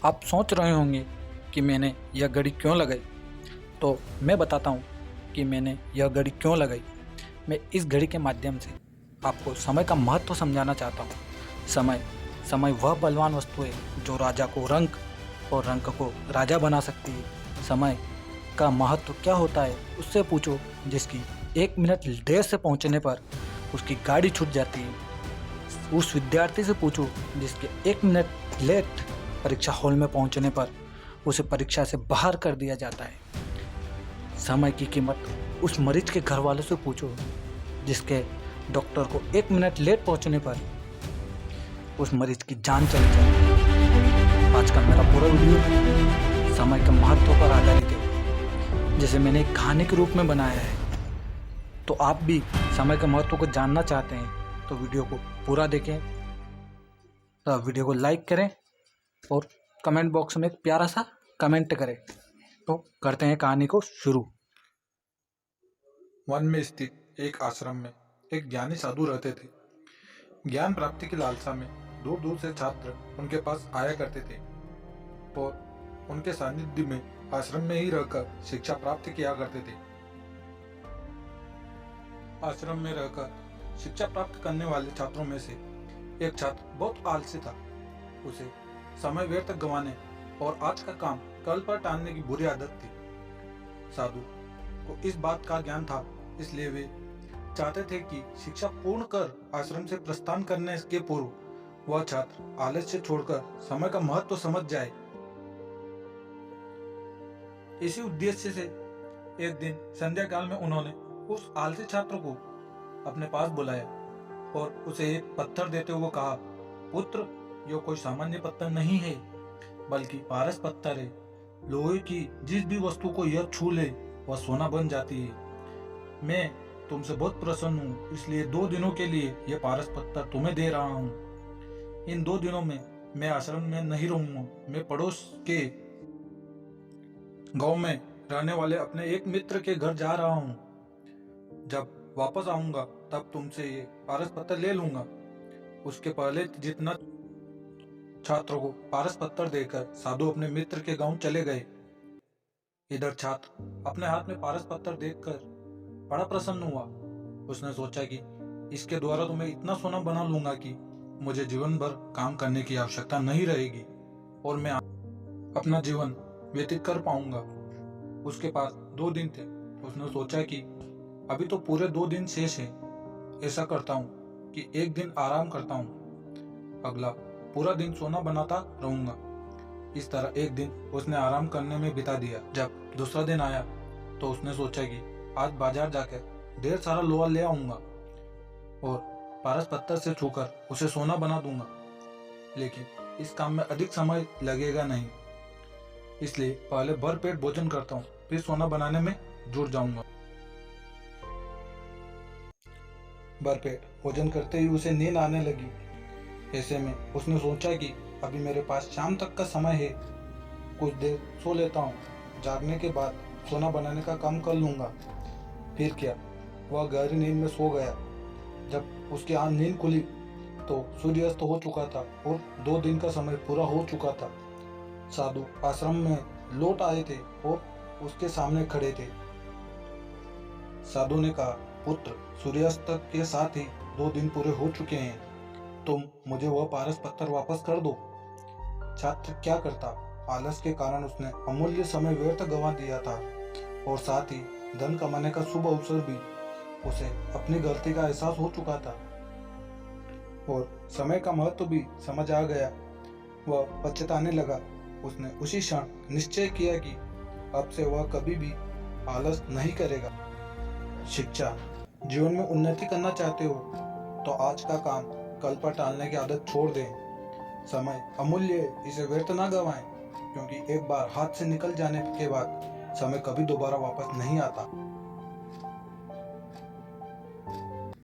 आप सोच रहे होंगे कि मैंने यह घड़ी क्यों लगाई। तो मैं बताता हूँ कि मैंने यह घड़ी क्यों लगाई। मैं इस घड़ी के माध्यम से आपको समय का महत्व समझाना चाहता हूँ। समय समय वह बलवान वस्तु है जो राजा को रंक और रंक को राजा बना सकती है। समय का महत्व क्या होता है उससे पूछो जिसकी 1 मिनट देर से पहुँचने पर उसकी गाड़ी छूट जाती है। उस विद्यार्थी से पूछो जिसके 1 मिनट लेट परीक्षा हॉल में पहुंचने पर उसे परीक्षा से बाहर कर दिया जाता है। समय की कीमत उस मरीज के घर वालों से पूछो जिसके डॉक्टर को 1 मिनट लेट पहुंचने पर उस मरीज की जान चली जाती है। आज का मेरा पूरा वीडियो समय के महत्व पर आधारित है, जिसे मैंने एक कहानी के रूप में बनाया है। तो आप भी समय के महत्व को जानना चाहते हैं तो वीडियो को पूरा देखें, तो वीडियो को लाइक करें और कमेंट बॉक्स में एक प्यारा सा कमेंट करें। तो करते हैं कहानी को शुरू। वन में स्थित एक आश्रम में एक ज्ञानी साधु रहते थे। ज्ञान प्राप्ति की लालसा में दूर दूर से छात्र उनके पास आया करते थे और उनके सानिध्य में आश्रम में ही रहकर शिक्षा प्राप्त किया करते थे। आश्रम में रहकर शिक्षा प्राप्त करने वाले छात्रों में से एक छात्र बहुत आलसी था। उसे समय व्यर्थ गंवाने और आज का काम कल पर टालने की बुरी आदत थी। साधु को इस बात का ज्ञान था, इसलिए वे चाहते थे कि शिक्षा पूर्ण कर आश्रम से प्रस्थान करने के पूर्व वह छात्र आलस्य छोड़कर समय का महत्व समझ जाए। इसी उद्देश्य से एक दिन संध्या काल में उन्होंने उस आलसी छात्र को अपने पास बुलाया और उसे एक पत्थर देते हुए कहा, पुत्र, यह कोई सामान्य पत्थर नहीं है, बल्कि पारस पत्थर है। लोहे की जिस भी वस्तु को यह छू ले वह सोना बन जाती है। मैं तुमसे बहुत प्रसन्न हूँ, इसलिए 2 दिनों के लिए यह पारस पत्थर तुम्हें दे रहा हूँ। इन 2 दिनों में मैं आश्रम में नहीं रहूंगा। मैं पड़ोस के गांव में रहने वाले अपने एक मित्र के घर जा रहा हूँ। जब वापस आऊंगा तब तुमसे ये पारस पत्थर ले लूंगा। उसके पहले जितना छात्र को पारस पत्थर देकर साधु अपने मित्र के गांव चले गए। इधर छात्र अपने हाथ में पारस पत्थर देखकर बड़ा प्रसन्न हुआ। उसने सोचा कि इसके द्वारा तो मैं इतना सोना बना लूंगा कि मुझे जीवन भर काम करने की आवश्यकता नहीं रहेगी और मैं अपना जीवन व्यतीत कर पाऊंगा। उसके पास 2 दिन थे। उसने सोचा कि अभी तो पूरे 2 दिन शेष है। ऐसा करता हूँ कि एक दिन आराम करता हूँ, अगला पूरा दिन सोना बनाता रहूंगा। इस तरह एक दिन उसने आराम करने में बिता दिया। जब दूसरा दिन आया तो उसने सोचा कि आज बाजार जाकर ढेर सारा लोहा ले आऊंगा और पारस पत्थर से छूकर उसे सोना बना दूंगा। लेकिन इस काम में अधिक समय लगेगा नहीं, इसलिए पहले भरपेट भोजन करता हूँ, फिर सोना बनाने में जुट जाऊंगा। भरपेट भोजन करते ही उसे नींद आने लगी। ऐसे में उसने सोचा कि अभी मेरे पास शाम तक का समय है, कुछ देर सो लेता हूँ। जागने के बाद सोना बनाने का काम कर लूंगा। फिर क्या, वह गहरी नींद में सो गया। जब उसकी नींद खुली तो सूर्यास्त हो चुका था और 2 दिन का समय पूरा हो चुका था। साधु आश्रम में लौट आए थे और उसके सामने खड़े थे। साधु ने कहा, पुत्र, सूर्यास्त के साथ ही 2 दिन पूरे हो चुके हैं, तुम मुझे वह पारस पत्थर वापस कर दो। छात्र क्या करता, आलस के कारण उसने अमूल्य समय व्यर्थ गंवा दिया था और साथ ही धन कमाने का शुभ अवसर भी। उसे अपनी गलती का एहसास हो चुका था और समय का महत्व भी समझ आ गया। वह पछताने लगा। उसने उसी क्षण निश्चय किया कि अब से वह कभी भी आलस नहीं करेगा। शिक्षा, जीवन में उन्नति करना चाहते हो तो आज का काम कल पर टालने की आदत छोड़ दें। समय अमूल्य है, इसे व्यर्थ ना गंवाएं, क्योंकि एक बार हाथ से निकल जाने के बाद समय कभी दोबारा वापस नहीं आता।